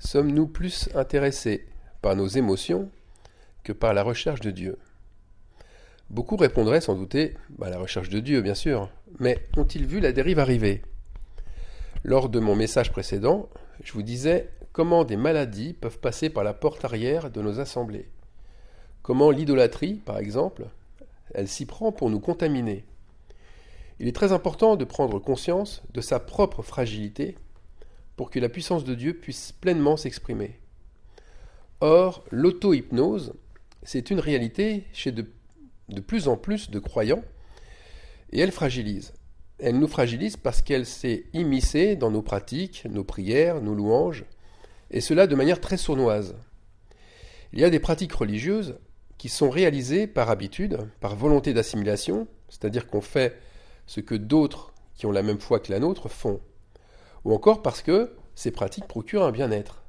Sommes-nous plus intéressés par nos émotions que par la recherche de Dieu? Beaucoup répondraient sans douter, la recherche de Dieu bien sûr, mais ont-ils vu la dérive arriver? Lors de mon message précédent, je vous disais comment des maladies peuvent passer par la porte arrière de nos assemblées. Comment l'idolâtrie, par exemple, elle s'y prend pour nous contaminer. Il est très important de prendre conscience de sa propre fragilité pour que la puissance de Dieu puisse pleinement s'exprimer. Or, l'auto-hypnose, c'est une réalité chez de plus en plus de croyants, et elle fragilise. Elle nous fragilise parce qu'elle s'est immiscée dans nos pratiques, nos prières, nos louanges, et cela de manière très sournoise. Il y a des pratiques religieuses qui sont réalisées par habitude, par volonté d'assimilation, c'est-à-dire qu'on fait ce que d'autres qui ont la même foi que la nôtre font, ou encore parce que ces pratiques procurent un bien-être.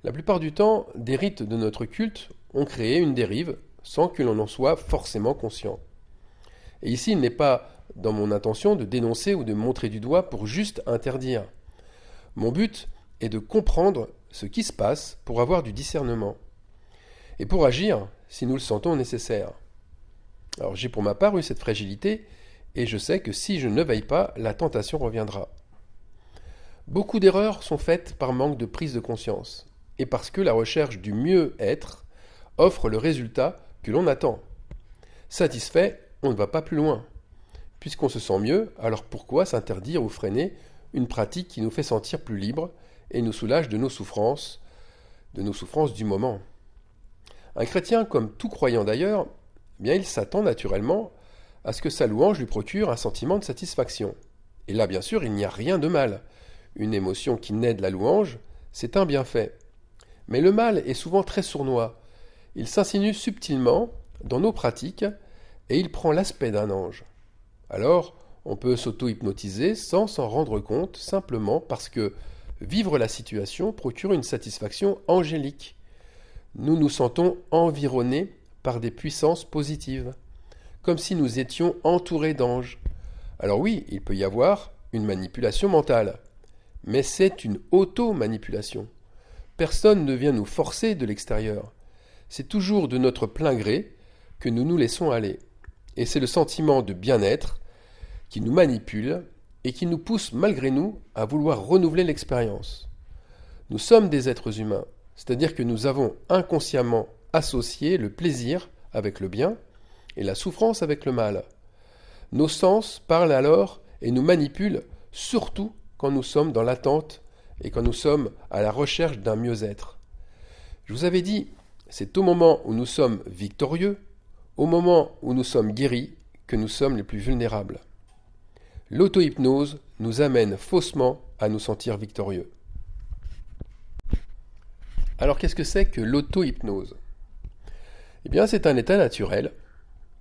La plupart du temps, des rites de notre culte ont créé une dérive sans que l'on en soit forcément conscient. Et ici, il n'est pas dans mon intention de dénoncer ou de montrer du doigt pour juste interdire. Mon but est de comprendre ce qui se passe pour avoir du discernement et pour agir si nous le sentons nécessaire. Alors j'ai pour ma part eu cette fragilité et je sais que si je ne veille pas, la tentation reviendra. Beaucoup d'erreurs sont faites par manque de prise de conscience et parce que la recherche du mieux-être offre le résultat que l'on attend. Satisfait, on ne va pas plus loin. Puisqu'on se sent mieux, alors pourquoi s'interdire ou freiner une pratique qui nous fait sentir plus libres et nous soulage de nos souffrances du moment? Un chrétien, comme tout croyant d'ailleurs, il s'attend naturellement à ce que sa louange lui procure un sentiment de satisfaction. Et là, bien sûr, il n'y a rien de mal. Une émotion qui naît de la louange, c'est un bienfait. Mais le mal est souvent très sournois. Il s'insinue subtilement dans nos pratiques et il prend l'aspect d'un ange. Alors, on peut s'auto-hypnotiser sans s'en rendre compte simplement parce que vivre la situation procure une satisfaction angélique. Nous nous sentons environnés par des puissances positives, comme si nous étions entourés d'anges. Alors oui, il peut y avoir une manipulation mentale, mais c'est une auto-manipulation. Personne ne vient nous forcer de l'extérieur. C'est toujours de notre plein gré que nous nous laissons aller. Et c'est le sentiment de bien-être qui nous manipule et qui nous pousse malgré nous à vouloir renouveler l'expérience. Nous sommes des êtres humains, c'est-à-dire que nous avons inconsciemment associé le plaisir avec le bien et la souffrance avec le mal. Nos sens parlent alors et nous manipulent surtout quand nous sommes dans l'attente et quand nous sommes à la recherche d'un mieux-être. Je vous avais dit, c'est au moment où nous sommes victorieux, au moment où nous sommes guéris, que nous sommes les plus vulnérables. L'auto-hypnose nous amène faussement à nous sentir victorieux. Alors qu'est-ce que c'est que l'auto-hypnose? Eh bien, c'est un état naturel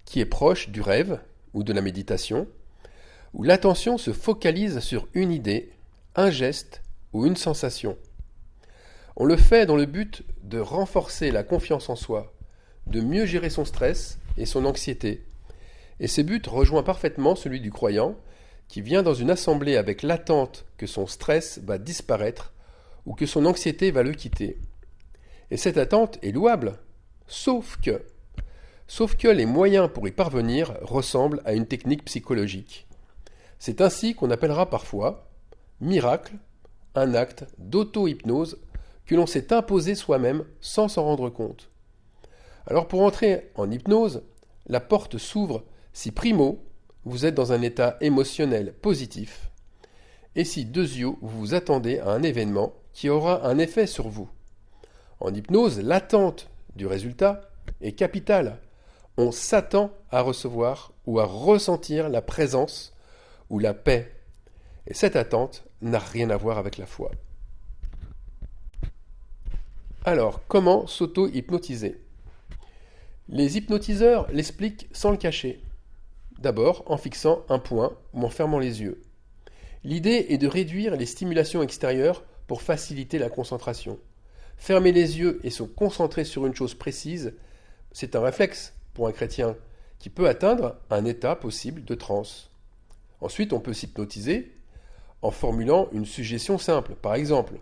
qui est proche du rêve ou de la méditation, où l'attention se focalise sur une idée, un geste ou une sensation. On le fait dans le but de renforcer la confiance en soi, de mieux gérer son stress et son anxiété. Et ce but rejoint parfaitement celui du croyant qui vient dans une assemblée avec l'attente que son stress va disparaître ou que son anxiété va le quitter. Et cette attente est louable, sauf que les moyens pour y parvenir ressemblent à une technique psychologique. C'est ainsi qu'on appellera parfois miracle un acte d'auto-hypnose que l'on s'est imposé soi-même sans s'en rendre compte. Alors pour entrer en hypnose, la porte s'ouvre si primo, vous êtes dans un état émotionnel positif, et si deuxio, vous vous attendez à un événement qui aura un effet sur vous. En hypnose, l'attente du résultat est capitale. On s'attend à recevoir ou à ressentir la présence ou la paix. Et cette attente n'a rien à voir avec la foi. Alors, comment s'auto-hypnotiser? Les hypnotiseurs l'expliquent sans le cacher. D'abord en fixant un point ou en fermant les yeux. L'idée est de réduire les stimulations extérieures pour faciliter la concentration. Fermer les yeux et se concentrer sur une chose précise, c'est un réflexe pour un chrétien qui peut atteindre un état possible de transe. Ensuite, on peut s'hypnotiser en formulant une suggestion simple. Par exemple,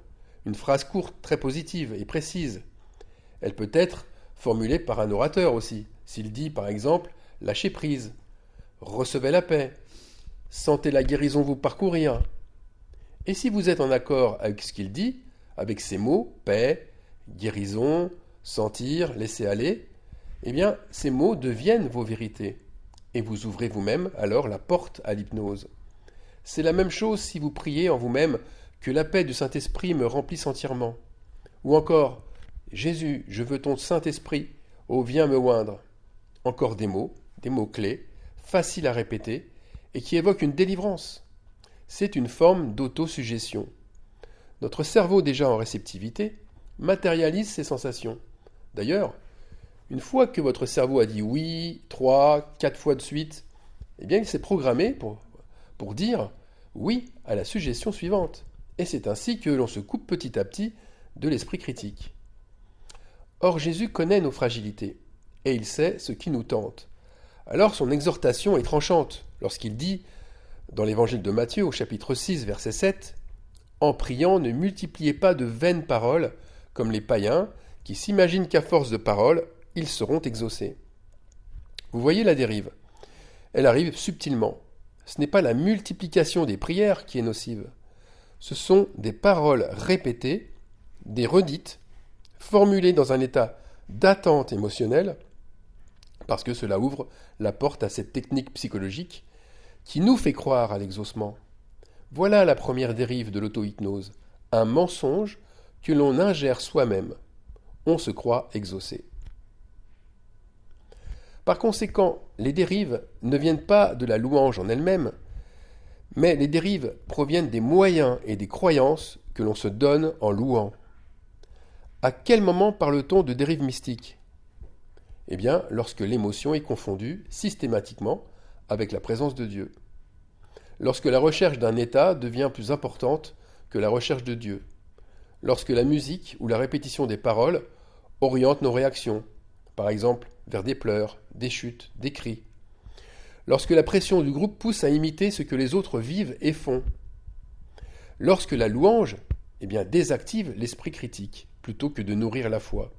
une phrase courte, très positive et précise. Elle peut être formulée par un orateur aussi, s'il dit par exemple « lâchez prise »,« recevez la paix »,« sentez la guérison vous parcourir ». Et si vous êtes en accord avec ce qu'il dit, avec ces mots « paix »,« guérison »,« sentir »,« laisser aller », eh bien ces mots deviennent vos vérités. Et vous ouvrez vous-même alors la porte à l'hypnose. C'est la même chose si vous priez en vous-même que la paix du Saint-Esprit me remplisse entièrement. Ou encore, Jésus, je veux ton Saint-Esprit, oh viens me oindre. Encore des mots clés, faciles à répéter et qui évoquent une délivrance. C'est une forme d'autosuggestion. Notre cerveau déjà en réceptivité matérialise ces sensations. D'ailleurs, une fois que votre cerveau a dit oui 3, 4 fois de suite, eh bien il s'est programmé pour dire oui à la suggestion suivante. Et c'est ainsi que l'on se coupe petit à petit de l'esprit critique. Or Jésus connaît nos fragilités, et il sait ce qui nous tente. Alors son exhortation est tranchante, lorsqu'il dit, dans l'évangile de Matthieu au chapitre 6, verset 7, « En priant, ne multipliez pas de vaines paroles, comme les païens, qui s'imaginent qu'à force de paroles, ils seront exaucés. » Vous voyez la dérive. Elle arrive subtilement. Ce n'est pas la multiplication des prières qui est nocive. Ce sont des paroles répétées, des redites, formulées dans un état d'attente émotionnelle, parce que cela ouvre la porte à cette technique psychologique qui nous fait croire à l'exaucement. Voilà la première dérive de l'auto-hypnose, un mensonge que l'on ingère soi-même. On se croit exaucé. Par conséquent, les dérives ne viennent pas de la louange en elle-même, mais les dérives proviennent des moyens et des croyances que l'on se donne en louant. À quel moment parle-t-on de dérive mystique ? Eh bien, lorsque l'émotion est confondue systématiquement avec la présence de Dieu. Lorsque la recherche d'un état devient plus importante que la recherche de Dieu. Lorsque la musique ou la répétition des paroles oriente nos réactions, par exemple vers des pleurs, des chutes, des cris. Lorsque la pression du groupe pousse à imiter ce que les autres vivent et font. Lorsque la louange désactive l'esprit critique, plutôt que de nourrir la foi.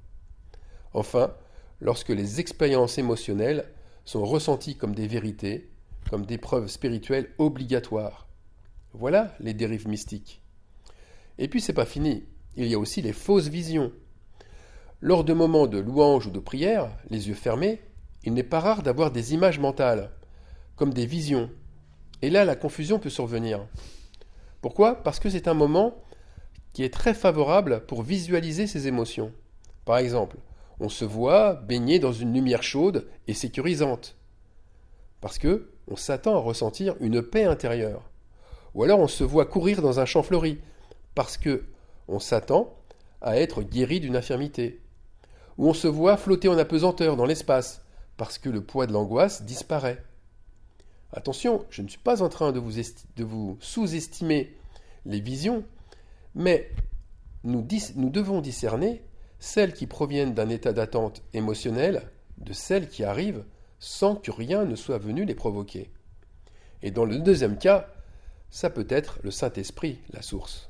Enfin, lorsque les expériences émotionnelles sont ressenties comme des vérités, comme des preuves spirituelles obligatoires. Voilà les dérives mystiques. Et puis c'est pas fini, il y a aussi les fausses visions. Lors de moments de louange ou de prière, les yeux fermés, il n'est pas rare d'avoir des images mentales, comme des visions. Et là, la confusion peut survenir. Pourquoi ? Parce que c'est un moment qui est très favorable pour visualiser ses émotions. Par exemple, on se voit baigné dans une lumière chaude et sécurisante, parce que on s'attend à ressentir une paix intérieure. Ou alors on se voit courir dans un champ fleuri, parce que on s'attend à être guéri d'une infirmité. Ou on se voit flotter en apesanteur dans l'espace, parce que le poids de l'angoisse disparaît. Attention, je ne suis pas en train de vous sous-estimer les visions, mais nous devons discerner celles qui proviennent d'un état d'attente émotionnelle de celles qui arrivent sans que rien ne soit venu les provoquer. Et dans le deuxième cas, ça peut être le Saint-Esprit, la source.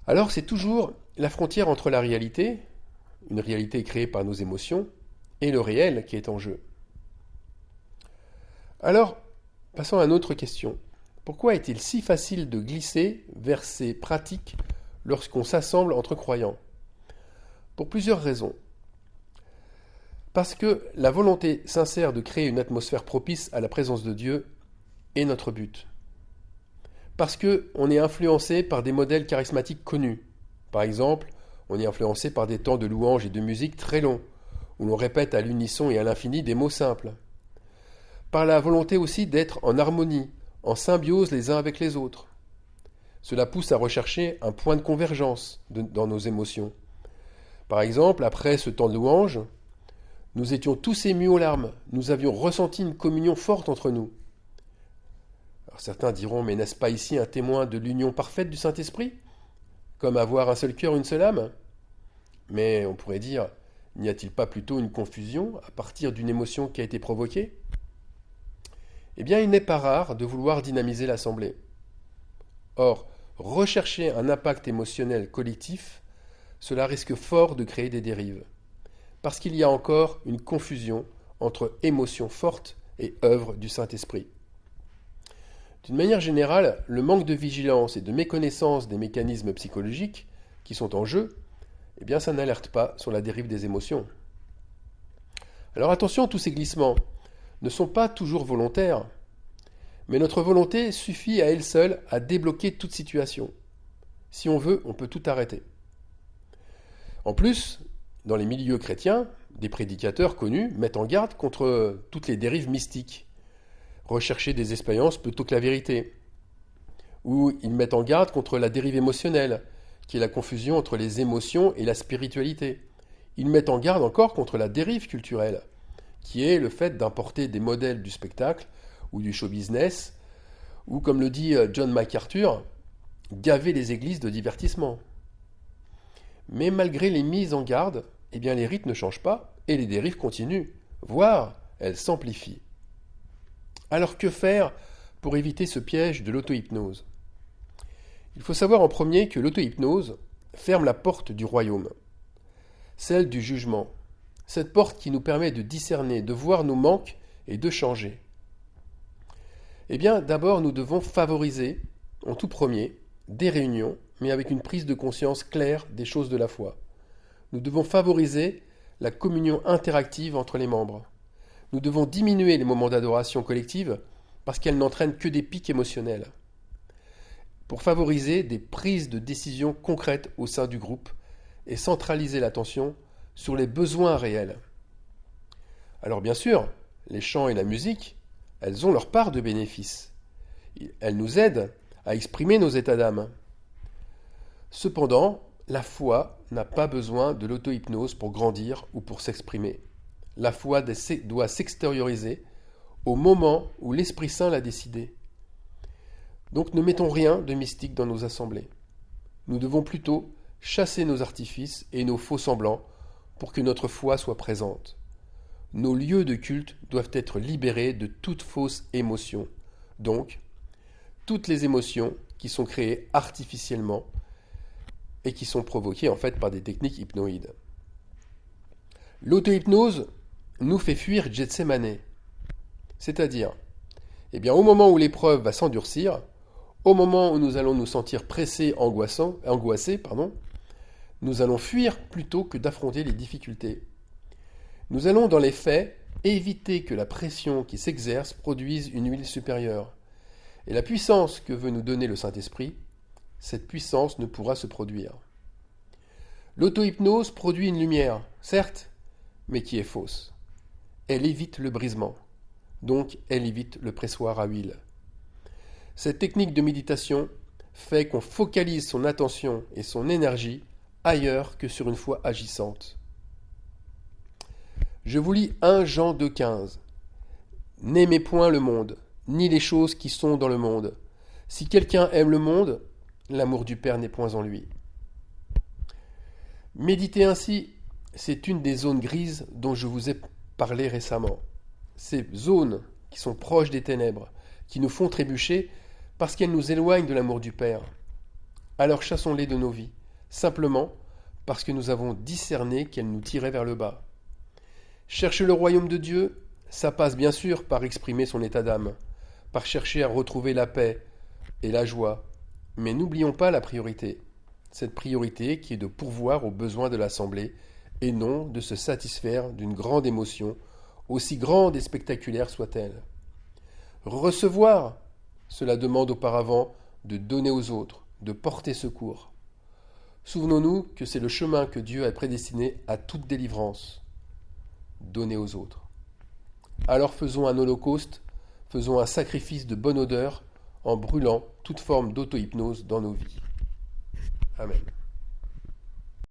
Alors c'est toujours la frontière entre la réalité, une réalité créée par nos émotions, et le réel qui est en jeu. Alors, passons à une autre question. Pourquoi est-il si facile de glisser vers ces pratiques lorsqu'on s'assemble entre croyants ? Pour plusieurs raisons. Parce que la volonté sincère de créer une atmosphère propice à la présence de Dieu est notre but. Parce qu'on est influencé par des modèles charismatiques connus. Par exemple, on est influencé par des temps de louange et de musique très longs, où l'on répète à l'unisson et à l'infini des mots simples. Par la volonté aussi d'être en harmonie, en symbiose les uns avec les autres. Cela pousse à rechercher un point de convergence dans nos émotions. Par exemple, après ce temps de louange, nous étions tous émus aux larmes, nous avions ressenti une communion forte entre nous. Alors certains diront, mais n'est-ce pas ici un témoin de l'union parfaite du Saint-Esprit ? Comme avoir un seul cœur, une seule âme ? Mais on pourrait dire, n'y a-t-il pas plutôt une confusion à partir d'une émotion qui a été provoquée ? Eh bien, il n'est pas rare de vouloir dynamiser l'assemblée. Or, rechercher un impact émotionnel collectif, cela risque fort de créer des dérives, parce qu'il y a encore une confusion entre émotions fortes et œuvre du Saint-Esprit. D'une manière générale, le manque de vigilance et de méconnaissance des mécanismes psychologiques qui sont en jeu, eh bien ça n'alerte pas sur la dérive des émotions. Alors attention, tous ces glissements ne sont pas toujours volontaires, mais notre volonté suffit à elle seule à débloquer toute situation. Si on veut, on peut tout arrêter. En plus, dans les milieux chrétiens, des prédicateurs connus mettent en garde contre toutes les dérives mystiques. Rechercher des expériences plutôt que la vérité. Ou ils mettent en garde contre la dérive émotionnelle, qui est la confusion entre les émotions et la spiritualité. Ils mettent en garde encore contre la dérive culturelle, qui est le fait d'importer des modèles du spectacle ou du show business, ou comme le dit John MacArthur, gaver les églises de divertissement. Mais malgré les mises en garde, eh bien les rites ne changent pas et les dérives continuent, voire elles s'amplifient. Alors que faire pour éviter ce piège de l'auto-hypnose ? Il faut savoir en premier que l'auto-hypnose ferme la porte du royaume, celle du jugement, cette porte qui nous permet de discerner, de voir nos manques et de changer. Eh bien, d'abord, nous devons favoriser, en tout premier, des réunions, mais avec une prise de conscience claire des choses de la foi. Nous devons favoriser la communion interactive entre les membres. Nous devons diminuer les moments d'adoration collective parce qu'elles n'entraînent que des pics émotionnels. Pour favoriser des prises de décision concrètes au sein du groupe et centraliser l'attention sur les besoins réels. Alors bien sûr, les chants et la musique, elles ont leur part de bénéfices. Elles nous aident à exprimer nos états d'âme. Cependant, la foi n'a pas besoin de l'auto-hypnose pour grandir ou pour s'exprimer. La foi doit s'extérioriser au moment où l'Esprit Saint l'a décidé. Donc ne mettons rien de mystique dans nos assemblées. Nous devons plutôt chasser nos artifices et nos faux semblants pour que notre foi soit présente. Nos lieux de culte doivent être libérés de toute fausse émotion. Donc, toutes les émotions qui sont créées artificiellement et qui sont provoquées en fait par des techniques hypnoïdes. L'auto-hypnose nous fait fuir Gethsémané. C'est-à-dire, eh bien, au moment où l'épreuve va s'endurcir, au moment où nous allons nous sentir pressés, angoissés, nous allons fuir plutôt que d'affronter les difficultés. Nous allons, dans les faits, éviter que la pression qui s'exerce produise une huile supérieure. Et la puissance que veut nous donner le Saint-Esprit, cette puissance ne pourra se produire. L'auto-hypnose produit une lumière, certes, mais qui est fausse. Elle évite le brisement, donc elle évite le pressoir à huile. Cette technique de méditation fait qu'on focalise son attention et son énergie ailleurs que sur une foi agissante. Je vous lis 1 Jean 2,15. N'aimez point le monde, ni les choses qui sont dans le monde. Si quelqu'un aime le monde, l'amour du Père n'est point en lui. Méditer ainsi, c'est une des zones grises dont je vous ai parlé récemment. Ces zones qui sont proches des ténèbres, qui nous font trébucher parce qu'elles nous éloignent de l'amour du Père. Alors chassons-les de nos vies, simplement parce que nous avons discerné qu'elles nous tiraient vers le bas. Chercher le royaume de Dieu, ça passe bien sûr par exprimer son état d'âme, par chercher à retrouver la paix et la joie. Mais n'oublions pas la priorité. Cette priorité qui est de pourvoir aux besoins de l'Assemblée et non de se satisfaire d'une grande émotion, aussi grande et spectaculaire soit-elle. Recevoir, cela demande auparavant de donner aux autres, de porter secours. Souvenons-nous que c'est le chemin que Dieu a prédestiné à toute délivrance. Donner aux autres. Alors faisons un holocauste, faisons un sacrifice de bonne odeur en brûlant toute forme d'auto-hypnose dans nos vies. Amen.